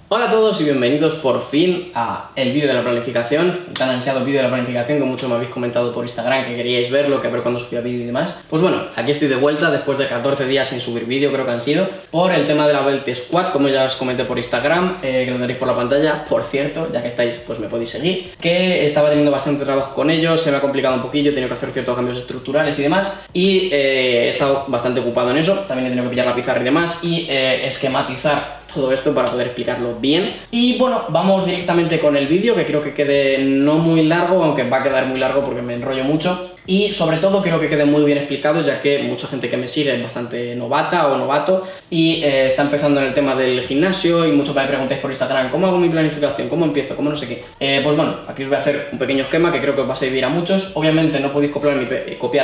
Hola a todos y bienvenidos por fin a el vídeo de la planificación, el tan ansiado vídeo de la planificación que muchos me habéis comentado por Instagram que queríais verlo, que a ver cuándo subía vídeo y demás. Pues bueno, aquí estoy de vuelta después de 14 días sin subir vídeo, creo que han sido, por el tema de la Belt Squad, como ya os comenté por Instagram, que lo tenéis por la pantalla, por cierto, ya que estáis pues me podéis seguir, que estaba teniendo bastante trabajo con ellos, se me ha complicado un poquillo, he tenido que hacer ciertos cambios estructurales y demás, y he estado bastante ocupado en eso, también he tenido que pillar la pizarra y demás, y esquematizar todo esto para poder explicarlo bien. Y bueno, vamos directamente con el vídeo, que creo que quede no muy largo, aunque va a quedar muy largo porque me enrollo mucho. Y sobre todo quiero que quede muy bien explicado, ya que mucha gente que me sigue es bastante novata o novato y está empezando en el tema del gimnasio y muchos me preguntáis por Instagram ¿cómo hago mi planificación? ¿Cómo empiezo? ¿Cómo no sé qué? Pues bueno, aquí os voy a hacer un pequeño esquema que creo que os va a servir a muchos. Obviamente no podéis copiar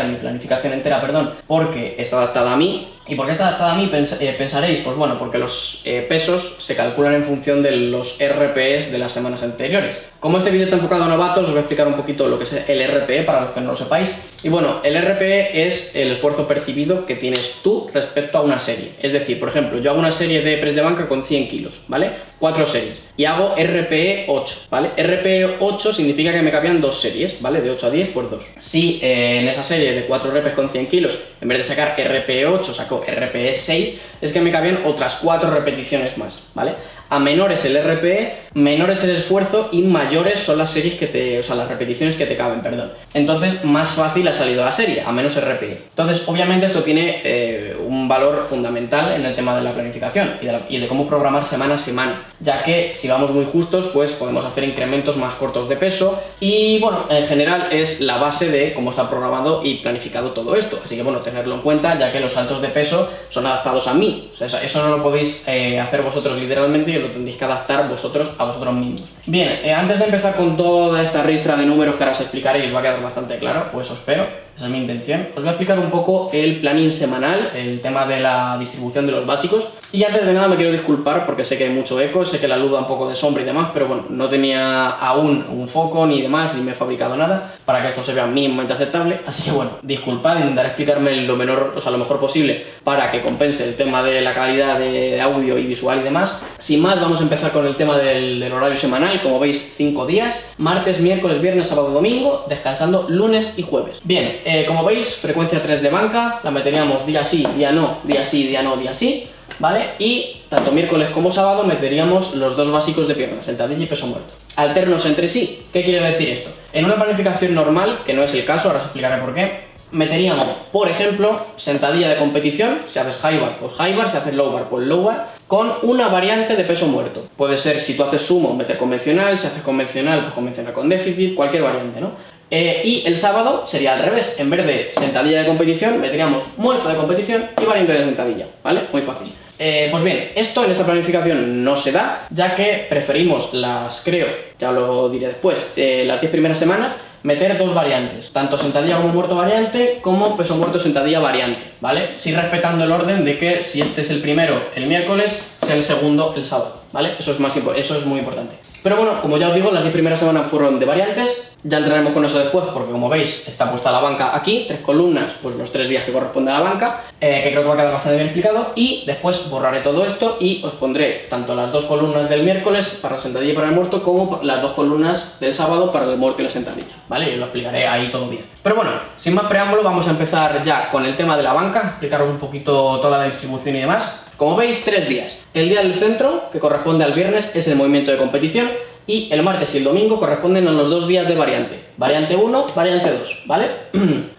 mi planificación entera, porque está adaptada a mí. ¿Y por qué está adaptada a mí? Pensaréis, pues bueno, porque los pesos se calculan en función de los RPEs de las semanas anteriores. Como este vídeo está enfocado a novatos, os voy a explicar un poquito lo que es el RPE para los que no lo sepáis. Y bueno, el RPE es el esfuerzo percibido que tienes tú respecto a una serie. Es decir, por ejemplo, yo hago una serie de press de banca con 100 kilos, ¿vale? 4 series. Y hago RPE 8, ¿vale? RPE 8 significa que me cabían 2 series, ¿vale? De 8 a 10 por 2. Si en esa serie de 4 repes con 100 kilos, en vez de sacar RPE 8, saco RPE 6, es que me cabían otras 4 repeticiones más, ¿vale? A menor es el RPE, menor es el esfuerzo y mayores son las series las repeticiones que te caben, perdón. Entonces, más fácil ha salido la serie, a menos RPE. Entonces, obviamente esto tiene un valor fundamental en el tema de la planificación y de cómo programar semana a semana, ya que si vamos muy justos, pues podemos hacer incrementos más cortos de peso y, bueno, en general es la base de cómo está programado y planificado todo esto. Así que, bueno, tenerlo en cuenta, ya que los saltos de peso son adaptados a mí. O sea, eso no lo podéis hacer vosotros literalmente, lo tendréis que adaptar vosotros a vosotros mismos. Bien, antes de empezar con toda esta ristra de números que ahora os explicaré y os va a quedar bastante claro, pues os espero, esa es mi intención, os voy a explicar un poco el planning semanal, el tema de la distribución de los básicos. Y antes de nada me quiero disculpar porque sé que hay mucho eco, sé que la luz da un poco de sombra y demás, pero bueno, no tenía aún un foco ni demás, ni me he fabricado nada para que esto se vea mínimamente aceptable, así que bueno, disculpad, intentaré explicarme lo mejor posible para que compense el tema de la calidad de audio y visual y demás. Sin más, vamos a empezar con el tema del horario semanal. Como veis, 5 días, martes, miércoles, viernes, sábado, domingo, descansando lunes y jueves. Bien, como veis, frecuencia 3 de banca, la meteríamos día sí, día no, día sí, día no, día sí, ¿vale? Y tanto miércoles como sábado meteríamos los dos básicos de piernas, sentadilla y peso muerto. Alternos entre sí. ¿Qué quiere decir esto? En una planificación normal, que no es el caso, ahora os explicaré por qué, meteríamos, por ejemplo, sentadilla de competición, si haces high bar, pues high bar, si haces low bar, pues low bar, con una variante de peso muerto. Puede ser, si tú haces sumo, meter convencional, si haces convencional, pues convencional con déficit, cualquier variante, ¿no? Y el sábado sería al revés, en vez de sentadilla de competición, meteríamos muerto de competición y variante de sentadilla, ¿vale? Muy fácil. Pues bien, esto en esta planificación no se da, ya que preferimos ya lo diré después, las 10 primeras semanas, meter dos variantes, tanto sentadilla como muerto variante, como peso muerto sentadilla variante, ¿vale? Sí respetando el orden de que si este es el primero el miércoles, sea el segundo el sábado, ¿vale? Eso es muy importante. Pero bueno, como ya os digo, las 10 primeras semanas fueron de variantes, ya entraremos con eso después, porque como veis, está puesta la banca aquí, 3 columnas, pues los 3 días que corresponde a la banca, que creo que va a quedar bastante bien explicado, y después borraré todo esto y os pondré tanto las 2 columnas del miércoles para la sentadilla y para el muerto, como las 2 columnas del sábado para el muerto y la sentadilla, ¿vale? Y os lo explicaré ahí todo bien. Pero bueno, sin más preámbulo, vamos a empezar ya con el tema de la banca, explicaros un poquito toda la distribución y demás. Como veis, 3 días. El día del centro, que corresponde al viernes, es el movimiento de competición, y el martes y el domingo corresponden a los 2 días de variante. Variante 1, variante 2, ¿vale?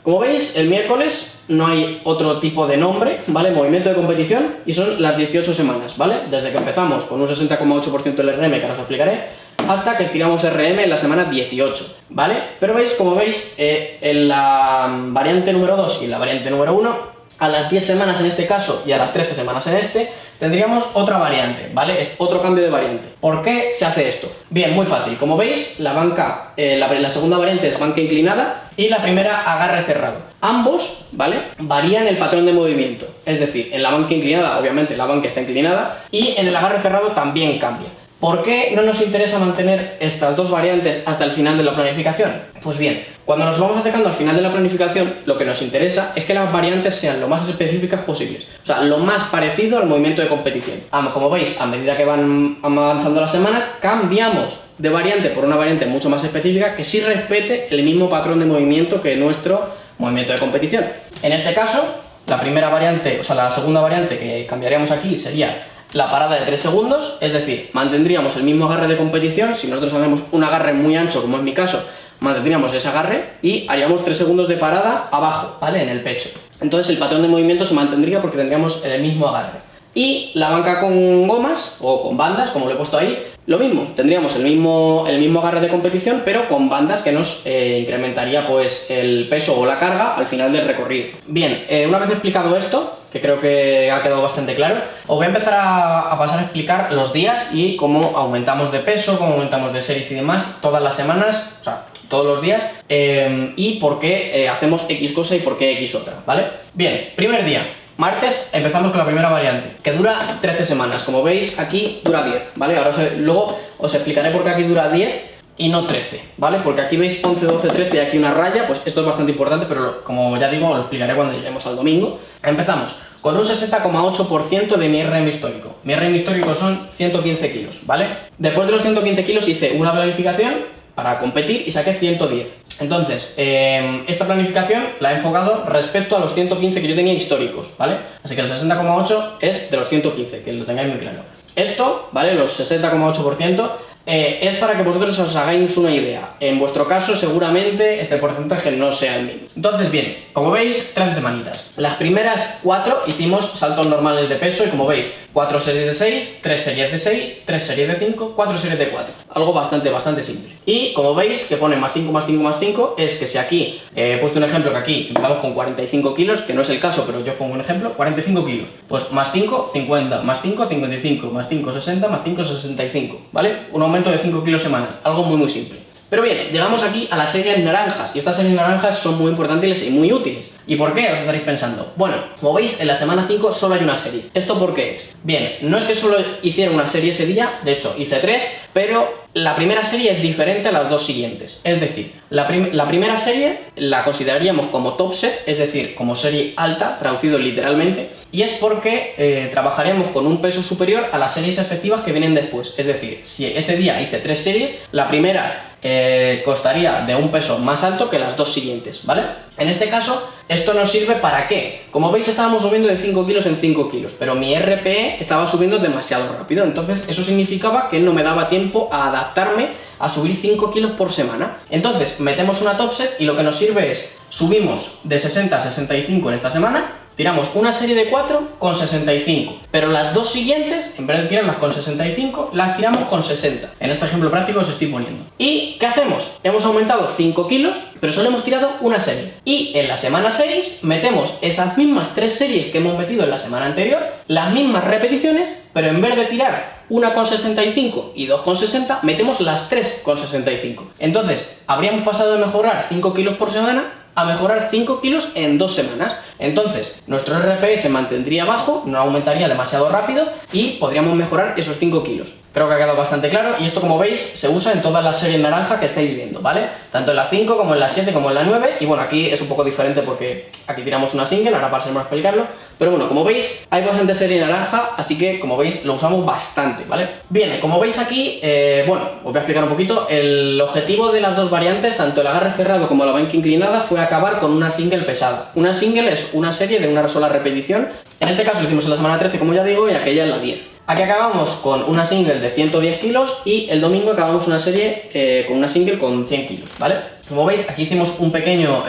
Como veis, el miércoles no hay otro tipo de nombre, ¿vale? Movimiento de competición, y son las 18 semanas, ¿vale? Desde que empezamos con un 60,8% del RM, que ahora os explicaré, hasta que tiramos RM en la semana 18, ¿vale? Pero veis, como veis, en la variante número 2 y la variante número 1, a las 10 semanas en este caso y a las 13 semanas en este, tendríamos otra variante, ¿vale? Es otro cambio de variante. ¿Por qué se hace esto? Bien, muy fácil. Como veis, la banca, la segunda variante es banca inclinada y la primera agarre cerrado. Ambos, ¿vale? Varían el patrón de movimiento. Es decir, en la banca inclinada, obviamente, la banca está inclinada y en el agarre cerrado también cambia. ¿Por qué no nos interesa mantener estas dos variantes hasta el final de la planificación? Pues bien, cuando nos vamos acercando al final de la planificación, lo que nos interesa es que las variantes sean lo más específicas posibles, o sea, lo más parecido al movimiento de competición. Como veis, a medida que van avanzando las semanas, cambiamos de variante por una variante mucho más específica que sí respete el mismo patrón de movimiento que nuestro movimiento de competición. En este caso, la primera variante, o sea, la segunda variante que cambiaríamos aquí sería la parada de 3 segundos, es decir, mantendríamos el mismo agarre de competición. Si nosotros hacemos un agarre muy ancho, como es mi caso, mantendríamos ese agarre y haríamos 3 segundos de parada abajo, ¿vale? En el pecho. Entonces el patrón de movimiento se mantendría porque tendríamos el mismo agarre. Y la banca con gomas o con bandas, como lo he puesto ahí, lo mismo, tendríamos el mismo agarre de competición, pero con bandas que nos incrementaría pues el peso o la carga al final del recorrido. Bien, una vez explicado esto, que creo que ha quedado bastante claro, os voy a empezar a pasar a explicar los días y cómo aumentamos de peso, cómo aumentamos de series y demás todas las semanas, o sea, todos los días, y por qué hacemos X cosa y por qué X otra, ¿vale? Bien, primer día. Martes empezamos con la primera variante, que dura 13 semanas. Como veis, aquí dura 10, ¿vale? Luego os explicaré por qué aquí dura 10 y no 13, ¿vale? Porque aquí veis 11, 12, 13 y aquí una raya, pues esto es bastante importante, pero como ya digo, lo explicaré cuando lleguemos al domingo. Empezamos con un 60,8% de mi RM histórico. Mi RM histórico son 115 kilos, ¿vale? Después de los 115 kilos hice una planificación para competir y saqué 110. Entonces, esta planificación la he enfocado respecto a los 115 que yo tenía históricos, ¿vale? Así que el 60,8 es de los 115, que lo tengáis muy claro. Esto, ¿vale? Los 60,8% es para que vosotros os hagáis una idea. En vuestro caso, seguramente este porcentaje no sea el mismo. Entonces, bien, como veis, 13 semanitas. Las primeras 4 hicimos saltos normales de peso y como veis, 4 series de 6, 3 series de 6, 3 series de 5, 4 series de 4. Algo bastante simple. Y como veis, que pone más 5, más 5, más 5, es que si aquí he puesto un ejemplo que aquí empezamos con 45 kilos, que no es el caso, pero yo pongo un ejemplo, 45 kilos. Pues más 5, 50, más 5, 55, más 5, 60, más 5, 65, ¿vale? Un aumento de 5 kilos semanal, algo muy simple. Pero bien, llegamos aquí a las series naranjas, y estas series naranjas son muy importantes y muy útiles. ¿Y por qué? Os estaréis pensando. Bueno, como veis, en la semana 5 solo hay una serie. ¿Esto por qué es? Bien, no es que solo hiciera una serie ese día, de hecho hice 3, pero la primera serie es diferente a las dos siguientes. Es decir, la primera serie la consideraríamos como top set, es decir, como serie alta, traducido literalmente, y es porque trabajaríamos con un peso superior a las series efectivas que vienen después. Es decir, si ese día hice 3 series, la primera costaría de un peso más alto que las dos siguientes, ¿vale? En este caso, ¿esto nos sirve para qué? Como veis, estábamos subiendo de 5 kilos en 5 kilos, pero mi RPE estaba subiendo demasiado rápido, entonces eso significaba que no me daba tiempo a adaptarme a subir 5 kilos por semana. Entonces, metemos una top set y lo que nos sirve es, subimos de 60 a 65 en esta semana, tiramos una serie de 4 con 65, pero las dos siguientes, en vez de tirarlas con 65, las tiramos con 60. En este ejemplo práctico os estoy poniendo. ¿Y qué hacemos? Hemos aumentado 5 kilos, pero solo hemos tirado una serie. Y en la semana 6 metemos esas mismas 3 series que hemos metido en la semana anterior, las mismas repeticiones, pero en vez de tirar una con 65 y 2 con 60, metemos las 3 con 65. Entonces, habríamos pasado de mejorar 5 kilos por semana a mejorar 5 kilos en 2 semanas. Entonces, nuestro RPE se mantendría bajo, no aumentaría demasiado rápido y podríamos mejorar esos 5 kilos. Creo que ha quedado bastante claro y esto, como veis, se usa en todas las series naranja que estáis viendo, ¿vale? Tanto en la 5 como en la 7 como en la 9 y bueno, aquí es un poco diferente porque aquí tiramos una single, ahora pasemos a explicarlo, pero bueno, como veis, hay bastante serie naranja, así que como veis, lo usamos bastante, ¿vale? Bien, como veis aquí, bueno, os voy a explicar un poquito, el objetivo de las dos variantes, tanto el agarre cerrado como la banca inclinada, fue acabar con una single pesada. Una single es una serie de una sola repetición, en este caso lo hicimos en la semana 13, como ya digo, y aquella en la 10. Aquí acabamos con una single de 110 kilos y el domingo acabamos una serie con una single con 100 kilos, ¿vale? Como veis, aquí hicimos un pequeño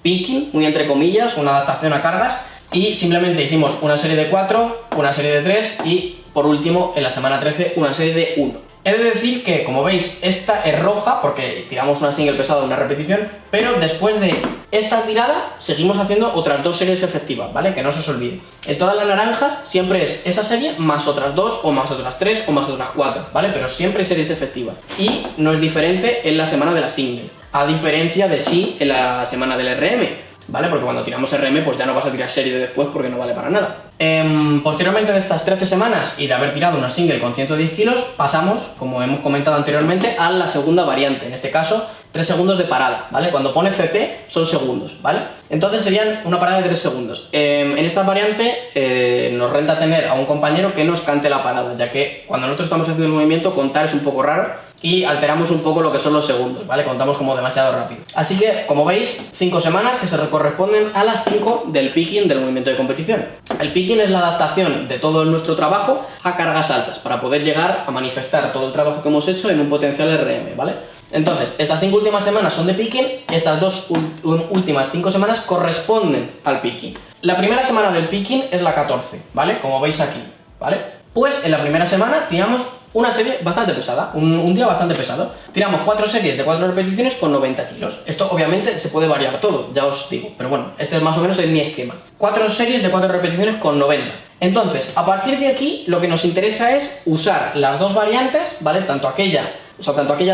picking, muy entre comillas, una adaptación a cargas y simplemente hicimos una serie de 4, una serie de 3 y por último en la semana 13 una serie de 1. He de decir que, como veis, esta es roja porque tiramos una single pesada, una repetición, pero después de esta tirada seguimos haciendo otras 2 series efectivas, ¿vale? Que no se os olvide. En todas las naranjas siempre es esa serie más otras 2 o más otras 3 o más otras 4, ¿vale? Pero siempre hay series efectivas. Y no es diferente en la semana de la single, a diferencia de sí en la semana del RM. ¿vale? Porque cuando tiramos RM pues ya no vas a tirar serie de después porque no vale para nada. Posteriormente de estas 13 semanas y de haber tirado una single con 110 kilos, pasamos, como hemos comentado anteriormente, a la segunda variante, en este caso 3 segundos de parada, ¿vale? Cuando pone CT son segundos, ¿vale? Entonces serían una parada de 3 segundos. En esta variante nos renta tener a un compañero que nos cante la parada, ya que cuando nosotros estamos haciendo el movimiento contar es un poco raro y alteramos un poco lo que son los segundos, ¿vale? Contamos como demasiado rápido. Así que, como veis, 5 semanas que se corresponden a las 5 del picking del movimiento de competición. El picking es la adaptación de todo nuestro trabajo a cargas altas, para poder llegar a manifestar todo el trabajo que hemos hecho en un potencial RM, ¿vale? Entonces, estas 5 últimas semanas son de picking, estas 2 últimas 5 semanas corresponden al picking. La primera semana del picking es la 14, ¿vale? Como veis aquí, ¿vale? Pues en la primera semana tiramos una serie bastante pesada, un día bastante pesado. Tiramos 4 series de 4 repeticiones con 90 kilos. Esto obviamente se puede variar todo, ya os digo, pero bueno, este es más o menos mi esquema. 4 series de 4 repeticiones con 90. Entonces, a partir de aquí, lo que nos interesa es usar las dos variantes, ¿vale? Tanto aquella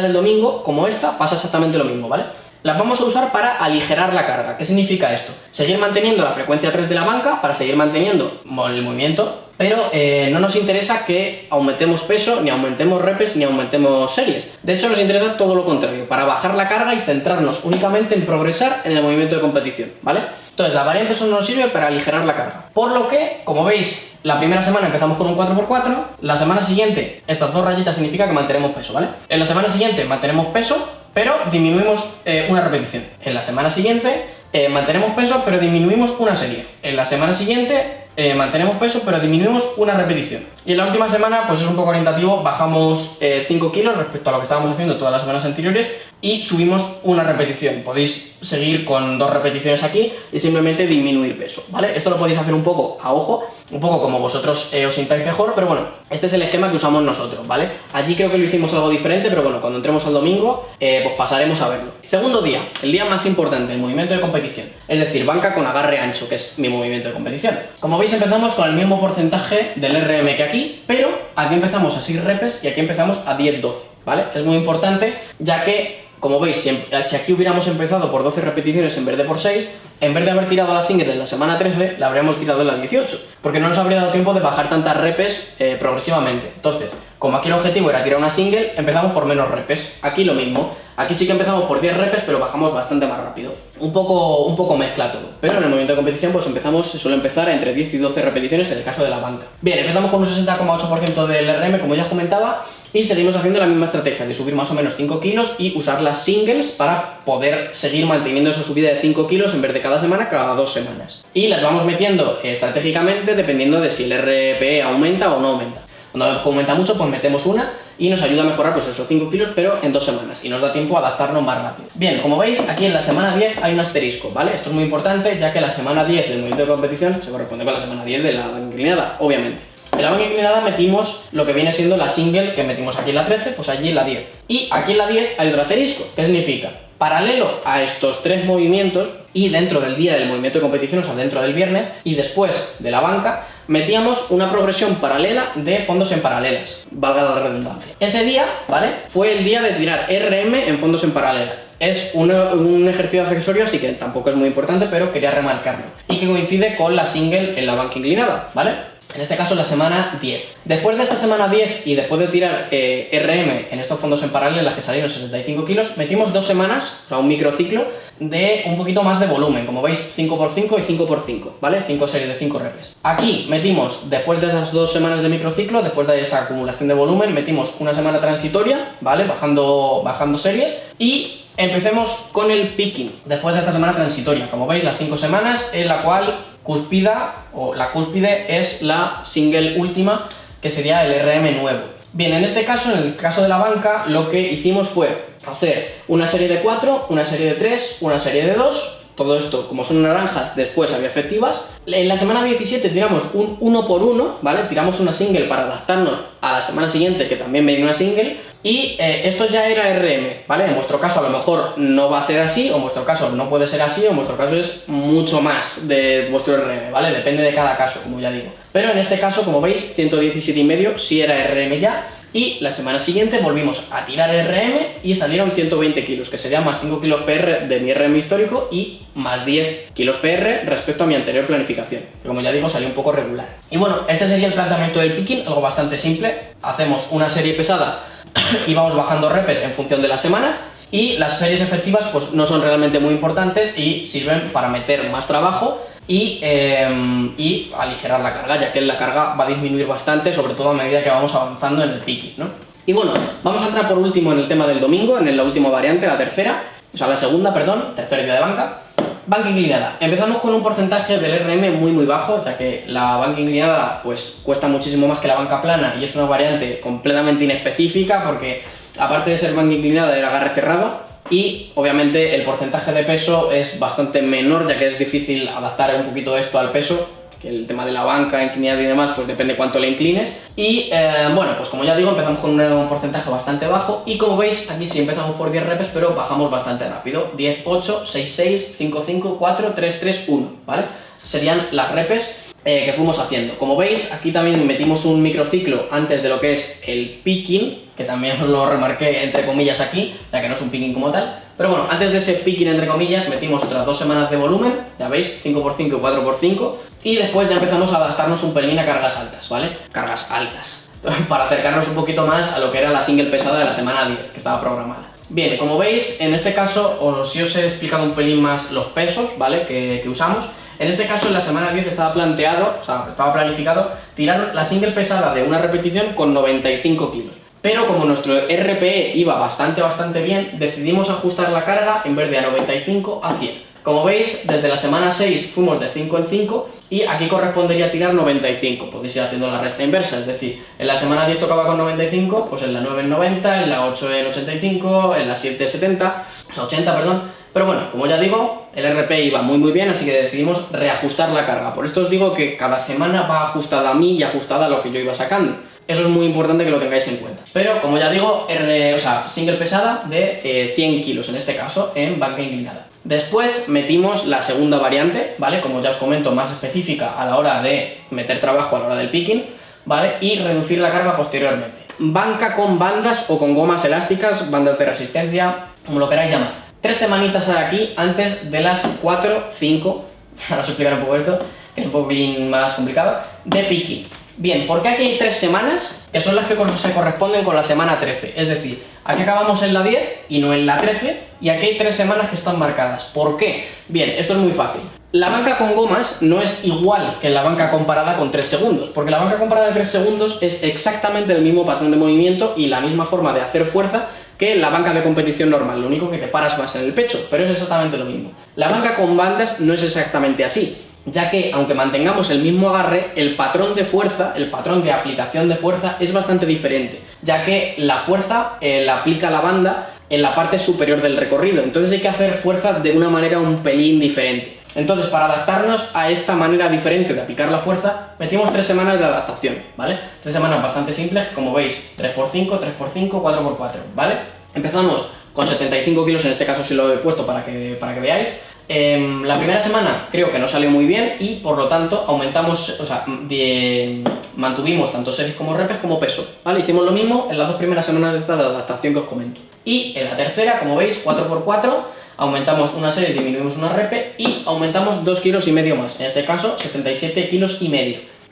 del domingo como esta, pasa exactamente lo mismo, ¿vale? Las vamos a usar para aligerar la carga. ¿Qué significa esto? Seguir manteniendo la frecuencia 3 de la banca para seguir manteniendo el movimiento, pero no nos interesa que aumentemos peso, ni aumentemos repes, ni aumentemos series. De hecho, nos interesa todo lo contrario, para bajar la carga y centrarnos únicamente en progresar en el movimiento de competición, ¿vale? Entonces, la variante solo nos sirve para aligerar la carga. Por lo que, como veis, la primera semana empezamos con un 4x4, la semana siguiente, estas dos rayitas significa que mantenemos peso, ¿vale? En la semana siguiente mantenemos peso, pero disminuimos una repetición. En la semana siguiente mantenemos peso, pero disminuimos una serie. En la semana siguiente mantenemos peso, pero disminuimos una repetición. Y en la última semana, pues es un poco orientativo, bajamos 5 kilos respecto a lo que estábamos haciendo todas las semanas anteriores y subimos una repetición. Podéis seguir con 2 repeticiones aquí y simplemente disminuir peso, ¿vale? Esto lo podéis hacer un poco a ojo, un poco como vosotros os sintáis mejor, pero bueno, este es el esquema que usamos nosotros, ¿vale? Allí creo que lo hicimos algo diferente, pero bueno, cuando entremos al domingo, pues pasaremos a verlo. Segundo día, el día más importante, el movimiento de competición, es decir, banca con agarre ancho, que es mi movimiento de competición. Como veis, empezamos con el mismo porcentaje del RM que aquí, pero aquí empezamos a 6 repes y aquí empezamos a 10-12, ¿vale? Es muy importante, ya que, como veis, si aquí hubiéramos empezado por 12 repeticiones en vez de por 6, en vez de haber tirado la single en la semana 13, la habríamos tirado en la 18, porque no nos habría dado tiempo de bajar tantas repes progresivamente. Entonces, como aquí el objetivo era tirar una single, empezamos por menos repes. Aquí lo mismo. Aquí sí que empezamos por 10 repes, pero bajamos bastante más rápido. Un poco mezcla todo. Pero en el movimiento de competición pues se suele empezar entre 10 y 12 repeticiones en el caso de la banca. Bien, empezamos con un 60,8% del RM, como ya os comentaba, y seguimos haciendo la misma estrategia de subir más o menos 5 kilos y usar las singles para poder seguir manteniendo esa subida de 5 kilos en vez de cada semana, cada 2 semanas. Y las vamos metiendo estratégicamente dependiendo de si el RPE aumenta o no aumenta. Cuando aumenta mucho, pues metemos una y nos ayuda a mejorar pues esos 5 kilos, pero en 2 semanas, y nos da tiempo a adaptarnos más rápido. Bien, como veis, aquí en la semana 10 hay un asterisco, ¿vale? Esto es muy importante, ya que la semana 10 del movimiento de competición se corresponde con la semana 10 de la banca inclinada, obviamente. En la banca inclinada metimos lo que viene siendo la single que metimos aquí en la 13, pues allí en la 10. Y aquí en la 10 hay otro asterisco. ¿Qué significa? Paralelo a estos 3 movimientos y dentro del día del movimiento de competición, o sea, dentro del viernes y después de la banca, metíamos una progresión paralela de fondos en paralelas, valga la redundancia. Ese día, ¿vale? Fue el día de tirar RM en fondos en paralelas. Es un ejercicio accesorio, así que tampoco es muy importante, pero quería remarcarlo. Y que coincide con la single en la banca inclinada, ¿vale? En este caso la semana 10. Después de esta semana 10 y después de tirar RM en estos fondos en paralelas que salieron 65 kilos, metimos 2 semanas, o sea un microciclo, de un poquito más de volumen, como veis 5x5 y 5x5, ¿vale? 5 series de 5 repes. Aquí metimos, después de esas 2 semanas de microciclo, después de esa acumulación de volumen, metimos una semana transitoria, ¿vale? Bajando series y empecemos con el picking, después de esta semana transitoria. Como veis, las 5 semanas en la cual la cúspide es la single última, que sería el RM nuevo. Bien, en este caso, en el caso de la banca, lo que hicimos fue hacer una serie de 4, una serie de 3, una serie de 2. Todo esto, como son naranjas, después había efectivas. En la semana 17 tiramos un 1x1, ¿vale? Tiramos una single para adaptarnos a la semana siguiente, que también venía una single. Y esto ya era RM, ¿vale? En vuestro caso a lo mejor no va a ser así, o en vuestro caso no puede ser así, o en vuestro caso es mucho más de vuestro RM, ¿vale? Depende de cada caso, como ya digo. Pero en este caso, como veis, 117,5 sí era RM ya. Y la semana siguiente volvimos a tirar RM y salieron 120 kilos, que serían más 5 kilos PR de mi RM histórico y más 10 kilos PR respecto a mi anterior planificación, que como ya digo salió un poco regular. Y bueno, este sería el planteamiento del picking, algo bastante simple. Hacemos una serie pesada y vamos bajando repes en función de las semanas, y las series efectivas pues no son realmente muy importantes y sirven para meter más trabajo y aligerar la carga, ya que la carga va a disminuir bastante, sobre todo a medida que vamos avanzando en el picking, ¿no? Y bueno, vamos a entrar por último en el tema del domingo, en la última variante, la tercera segunda, tercer día de banca. Banca inclinada. Empezamos con un porcentaje del RM muy bajo, ya que la banca inclinada pues cuesta muchísimo más que la banca plana y es una variante completamente inespecífica porque aparte de ser banca inclinada era agarre cerrado y obviamente el porcentaje de peso es bastante menor, ya que es difícil adaptar un poquito esto al peso, que el tema de la banca inclinada y demás pues depende cuánto le inclines. Y bueno, pues como ya digo, empezamos con un porcentaje bastante bajo y como veis aquí sí empezamos por 10 repes, pero bajamos bastante rápido: 10, 8, 6, 6, 5, 5, 4, 3, 3, 1, ¿vale? Esas serían las repes que fuimos haciendo. Como veis, aquí también metimos un microciclo antes de lo que es el picking, que también os lo remarqué entre comillas aquí, ya que no es un picking como tal. Pero bueno, antes de ese picking entre comillas metimos otras 2 semanas de volumen, ya veis, 5x5 y 4x5, y después ya empezamos a adaptarnos un pelín a cargas altas, ¿vale? Cargas altas, para acercarnos un poquito más a lo que era la single pesada de la semana 10, que estaba programada. Bien, como veis, en este caso si os he explicado un pelín más los pesos, ¿vale? que usamos. En este caso, en la semana 10 estaba planificado tirar la single pesada de una repetición con 95 kilos. Pero como nuestro RPE iba bastante bien, decidimos ajustar la carga en vez de a 95 a 100. Como veis, desde la semana 6 fuimos de 5 en 5 y aquí correspondería tirar 95. Podéis ir haciendo la resta inversa, es decir, en la semana 10 tocaba con 95, pues en la 9 en 90, en la 8 en 85, en la 7 en 70, o sea 80, perdón. Pero bueno, como ya digo, el RP iba muy bien, así que decidimos reajustar la carga. Por esto os digo que cada semana va ajustada a mí y ajustada a lo que yo iba sacando. Eso es muy importante que lo tengáis en cuenta. Pero como ya digo, single pesada de 100 kilos en este caso, en banca inclinada. Después metimos la segunda variante, ¿vale? Como ya os comento, más específica a la hora de meter trabajo a la hora del picking, ¿vale? Y reducir la carga posteriormente. Banca con bandas o con gomas elásticas, bandas de resistencia, como lo queráis llamar. 3 semanitas aquí antes de las 4, 5, ahora os explicaré un poco esto, que es un poco más complicado, de picking. Bien, ¿por qué aquí hay 3 semanas? Que son las que se corresponden con la semana 13, es decir, aquí acabamos en la 10 y no en la 13, y aquí hay 3 semanas que están marcadas. ¿Por qué? Bien, esto es muy fácil. La banca con gomas no es igual que la banca comparada con 3 segundos, porque la banca comparada de 3 segundos es exactamente el mismo patrón de movimiento y la misma forma de hacer fuerza que la banca de competición normal, lo único que te paras más en el pecho, pero es exactamente lo mismo. La banca con bandas no es exactamente así, ya que aunque mantengamos el mismo agarre, el patrón de fuerza, el patrón de aplicación de fuerza es bastante diferente, ya que la fuerza la aplica la banda en la parte superior del recorrido, entonces hay que hacer fuerza de una manera un pelín diferente. Entonces, para adaptarnos a esta manera diferente de aplicar la fuerza, metimos 3 semanas de adaptación, ¿vale? 3 semanas bastante simples, como veis, 3x5, 3x5, 4x4, ¿vale? Empezamos con 75 kilos, en este caso sí lo he puesto para que veáis. La primera semana creo que no salió muy bien y por lo tanto aumentamos, mantuvimos tanto series como repes como peso, ¿vale? Hicimos lo mismo en las 2 primeras semanas de esta adaptación que os comento. Y en la tercera, como veis, 4x4, aumentamos una serie, disminuimos una repe y aumentamos 2,5 kilos más, en este caso 77,5 kilos.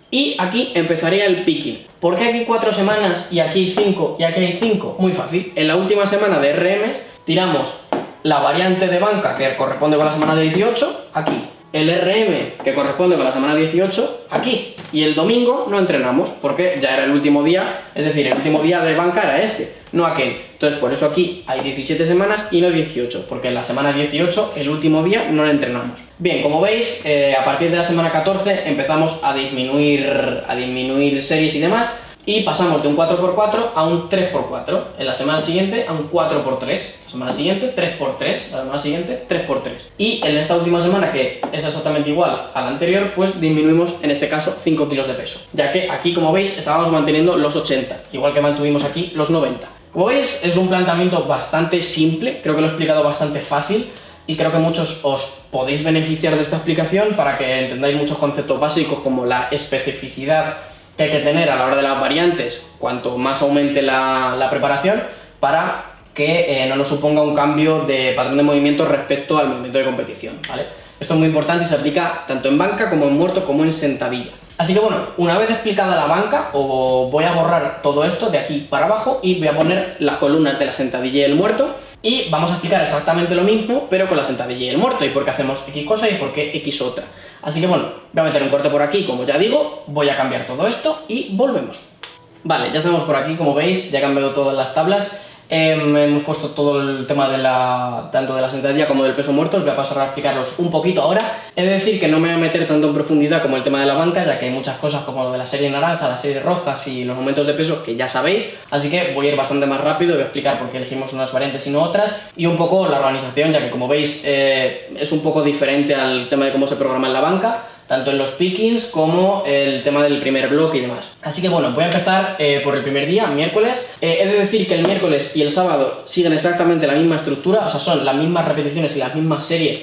Y aquí empezaría el picking. ¿Por qué aquí 4 semanas y aquí 5 y aquí hay 5? Muy fácil. En la última semana de RMs tiramos la variante de banca que corresponde con la semana de 18, aquí. El RM que corresponde con la semana 18, aquí. Y el domingo no entrenamos porque ya era el último día, es decir, el último día de banca era este, no aquel. Entonces por eso aquí hay 17 semanas y no 18, porque en la semana 18, el último día, no la entrenamos. Bien, como veis, a partir de la semana 14 empezamos a disminuir series y demás, y pasamos de un 4x4 a un 3x4, en la semana siguiente a un 4x3, la semana siguiente 3x3, la semana siguiente 3x3. Y en esta última semana, que es exactamente igual a la anterior, pues disminuimos en este caso 5 kilos de peso, ya que aquí, como veis, estábamos manteniendo los 80, igual que mantuvimos aquí los 90. Como veis, es un planteamiento bastante simple, creo que lo he explicado bastante fácil, y creo que muchos os podéis beneficiar de esta explicación para que entendáis muchos conceptos básicos como la especificidad que hay que tener a la hora de las variantes cuanto más aumente la preparación para que no nos suponga un cambio de patrón de movimiento respecto al movimiento de competición, ¿vale? Esto es muy importante y se aplica tanto en banca como en muerto como en sentadilla. Así que bueno, una vez explicada la banca, voy a borrar todo esto de aquí para abajo y voy a poner las columnas de la sentadilla y el muerto y vamos a explicar exactamente lo mismo pero con la sentadilla y el muerto y por qué hacemos X cosa y por qué X otra. Así que bueno, voy a meter un corte por aquí, como ya digo, voy a cambiar todo esto y volvemos. Vale, ya estamos por aquí, como veis, ya he cambiado todas las tablas. Hemos puesto todo el tema de tanto de la sentadilla como del peso muerto. Os voy a pasar a explicarlos un poquito ahora. He de decir que no me voy a meter tanto en profundidad como el tema de la banca, ya que hay muchas cosas como lo de la serie naranja, la serie rojas y los aumentos de peso que ya sabéis, así que voy a ir bastante más rápido y voy a explicar por qué elegimos unas variantes y no otras y un poco la organización, ya que como veis es un poco diferente al tema de cómo se programa en la banca, tanto en los pickings como el tema del primer bloque y demás. Así que bueno, voy a empezar por el primer día, miércoles. He de decir que el miércoles y el sábado siguen exactamente la misma estructura, o sea, son las mismas repeticiones y las mismas series.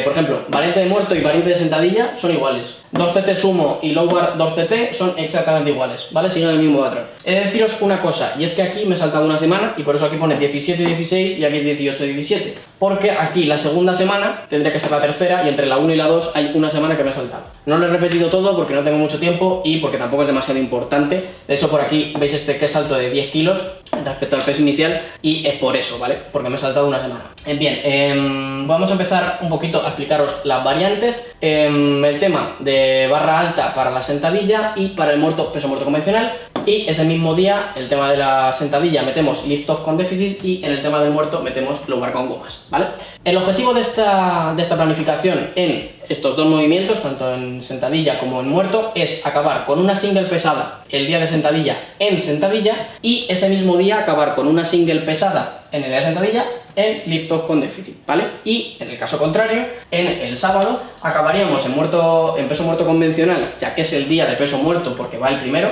Por ejemplo, variante de muerto y variante de sentadilla son iguales. 2CT sumo y low bar 2CT son exactamente iguales, ¿vale? Siguen el mismo patrón. He de deciros una cosa, y es que aquí me he saltado una semana y por eso aquí pone 17-16 y aquí 18-17. Porque aquí la segunda semana tendría que ser la tercera y entre la 1 y la 2 hay una semana que me he saltado. No lo he repetido todo porque no tengo mucho tiempo y porque tampoco es demasiado importante. De hecho, por aquí veis que salto de 10 kilos respecto al peso inicial y es por eso, ¿vale? Porque me he saltado una semana. Bien, vamos a empezar un poquito a explicaros las variantes. El tema de barra alta para la sentadilla y para el muerto, peso muerto convencional. Y ese mismo día, el tema de la sentadilla metemos lift off con déficit y en el tema del muerto metemos low bar con gomas, ¿vale? El objetivo de esta planificación en estos dos movimientos, tanto en sentadilla como en muerto, es acabar con una single pesada el día de sentadilla en sentadilla y ese mismo día acabar con una single pesada en el día de sentadilla en lift off con déficit, ¿vale? Y en el caso contrario, en el sábado acabaríamos en peso muerto convencional, ya que es el día de peso muerto porque va el primero,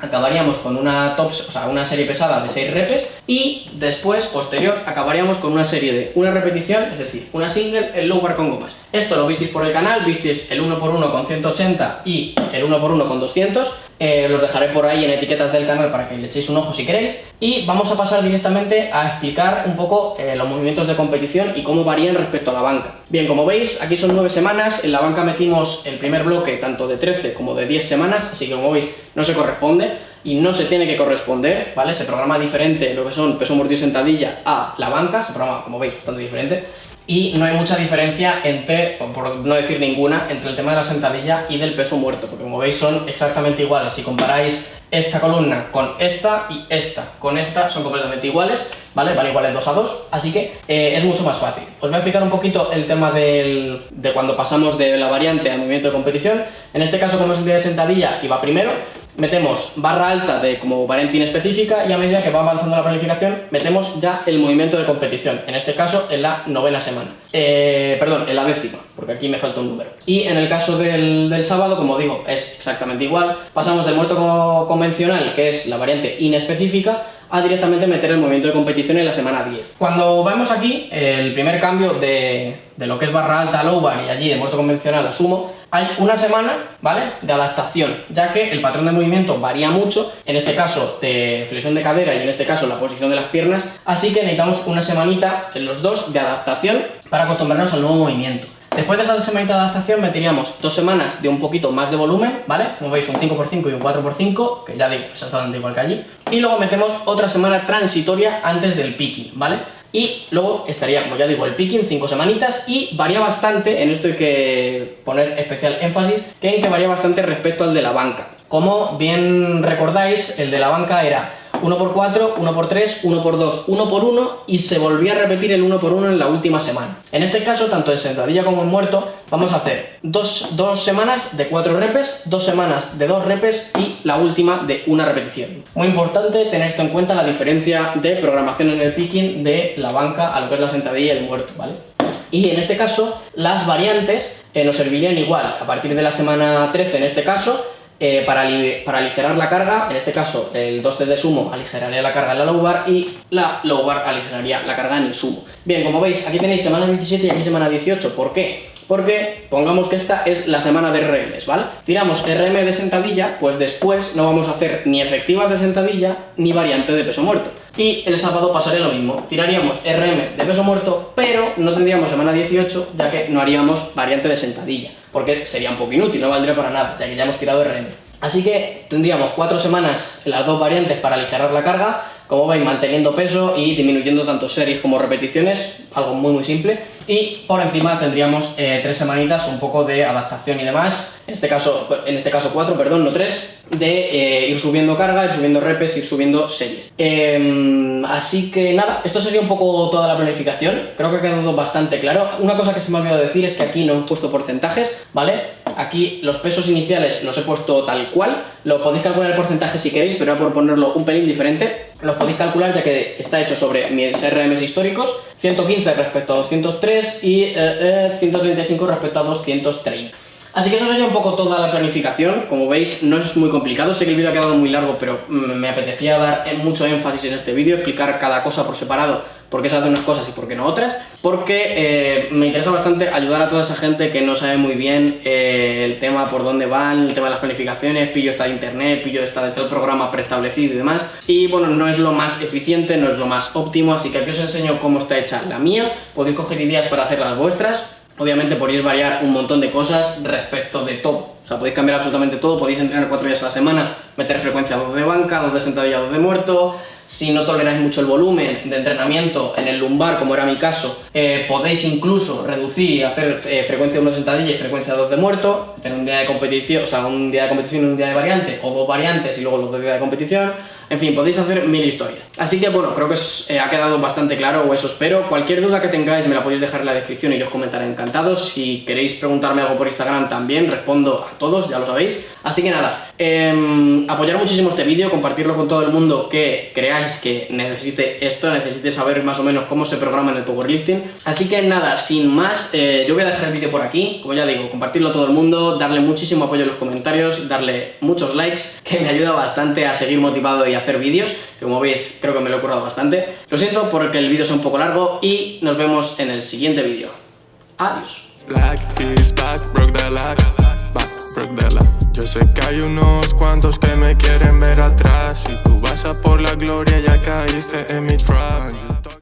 acabaríamos con una una serie pesada de 6 repes y después, posterior, acabaríamos con una serie de una repetición, es decir, una single en low bar con gomas. Esto lo visteis por el canal, visteis el 1x1 con 180 y el 1x1 con 200. Los dejaré por ahí en etiquetas del canal para que le echéis un ojo si queréis. Y vamos a pasar directamente a explicar un poco los movimientos de competición y cómo varían respecto a la banca. Bien, como veis, aquí son 9 semanas. En la banca metimos el primer bloque tanto de 13 como de 10 semanas, así que como veis no se corresponde y no se tiene que corresponder, ¿vale? Se programa diferente lo que son peso muerto y sentadilla a la banca, se programa, como veis, bastante diferente. Y no hay mucha diferencia entre, o por no decir ninguna, entre el tema de la sentadilla y del peso muerto, porque como veis son exactamente iguales. Si comparáis esta columna con esta y esta con esta, son completamente iguales, ¿vale? Van iguales 2 a 2, así que es mucho más fácil. Os voy a explicar un poquito el tema de cuando pasamos de la variante al movimiento de competición. En este caso, como es el día de sentadilla y va primero, metemos barra alta como variante inespecífica y a medida que va avanzando la planificación metemos ya el movimiento de competición, en este caso en la 9ª semana, perdón, en la 10ª, porque aquí me falta un número. Y en el caso del sábado, como digo, es exactamente igual, pasamos del muerto convencional, que es la variante inespecífica, a directamente meter el movimiento de competición en la semana 10. Cuando vemos aquí el primer cambio de lo que es barra alta a low bar y allí de muerto convencional a sumo, hay una semana, ¿vale?, de adaptación, ya que el patrón de movimiento varía mucho, en este caso de flexión de cadera y en este caso la posición de las piernas, así que necesitamos una semanita en los dos de adaptación para acostumbrarnos al nuevo movimiento. Después de esa semanita de adaptación meteríamos 2 semanas de un poquito más de volumen, ¿vale? Como veis, un 5x5 y un 4x5, que ya digo, es exactamente igual que allí. Y luego metemos otra semana transitoria antes del picking, ¿vale? Y luego estaría, como ya digo, el picking, 5 semanitas y varía bastante, en esto hay que poner especial énfasis, que varía bastante respecto al de la banca. Como bien recordáis, el de la banca era 1x4, 1x3, 1x2, 1x1 y se volvía a repetir el 1x1 en la última semana. En este caso, tanto en sentadilla como en muerto, vamos a hacer dos semanas de 4 repes, 2 semanas de 2 repes y la última de una repetición. Muy importante tener esto en cuenta, la diferencia de programación en el picking de la banca a lo que es la sentadilla y el muerto, ¿vale? Y en este caso, las variantes nos servirían igual a partir de la semana 13 en este caso, para aligerar la carga, en este caso el 2C de sumo aligeraría la carga en la low bar y la low bar aligeraría la carga en el sumo. Bien, como veis, aquí tenéis semana 17 y aquí semana 18. ¿Por qué? Porque pongamos que esta es la semana de RMs, ¿vale? Tiramos RM de sentadilla, pues después no vamos a hacer ni efectivas de sentadilla ni variante de peso muerto. Y el sábado pasaría lo mismo, tiraríamos RM de peso muerto, pero no tendríamos semana 18, ya que no haríamos variante de sentadilla, porque sería un poco inútil, no valdría para nada, ya que ya hemos tirado RM. Así que tendríamos 4 semanas en las dos variantes para aligerar la carga, como veis, manteniendo peso y disminuyendo tanto series como repeticiones, algo muy simple. Y por encima tendríamos 3 semanitas, un poco de adaptación y demás, en este caso 4, perdón, no 3, de ir subiendo carga, ir subiendo repes, ir subiendo series. Así que nada, esto sería un poco toda la planificación, creo que ha quedado bastante claro. Una cosa que se me ha olvidado decir es que aquí no he puesto porcentajes, ¿vale? Aquí los pesos iniciales los he puesto tal cual, lo podéis calcular el porcentaje si queréis, pero voy a ponerlo un pelín diferente. Los podéis calcular ya que está hecho sobre mis RMs históricos, 115 respecto a 203 y 135 respecto a 230. Así que eso sería un poco toda la planificación. Como veis, no es muy complicado, sé que el vídeo ha quedado muy largo, pero me apetecía dar mucho énfasis en este vídeo, explicar cada cosa por separado, por qué se hacen unas cosas y por qué no otras, porque me interesa bastante ayudar a toda esa gente que no sabe muy bien el tema por dónde van, el tema de las planificaciones, pillo esta de internet, pillo esta de todo el programa preestablecido y demás, y bueno, no es lo más eficiente, no es lo más óptimo, así que aquí os enseño cómo está hecha la mía, podéis coger ideas para hacer las vuestras. Obviamente podéis variar un montón de cosas respecto de todo, o sea, podéis cambiar absolutamente todo, podéis entrenar 4 días a la semana, meter frecuencia 2 de banca, 2 de sentadilla, 2 de muerto. Si no toleráis mucho el volumen de entrenamiento en el lumbar, como era mi caso, podéis incluso reducir y hacer frecuencia 1 de sentadilla y frecuencia 2 de muerto, tener un día de competición, o sea, un día de competición y un día de variante, o 2 variantes y luego los 2 días de competición. En fin, podéis hacer 1000 historias. Así que bueno, creo que ha quedado bastante claro, o eso espero. Cualquier duda que tengáis me la podéis dejar en la descripción y yo os comentaré encantados. Si queréis preguntarme algo por Instagram también, respondo a todos, ya lo sabéis. Así que nada, apoyar muchísimo este vídeo, compartirlo con todo el mundo que creáis que necesite esto, necesite saber más o menos cómo se programa en el powerlifting. Así que nada, sin más, yo voy a dejar el vídeo por aquí. Como ya digo, compartirlo a todo el mundo, darle muchísimo apoyo en los comentarios, darle muchos likes, que me ayuda bastante a seguir motivado y hacer vídeos, que como veis creo que me lo he currado bastante. Lo siento porque el vídeo sea un poco largo y nos vemos en el siguiente vídeo. Adiós. Yo sé que hay unos cuantos que me quieren ver atrás, y tú vas a por la gloria, ya caíste en mi trap.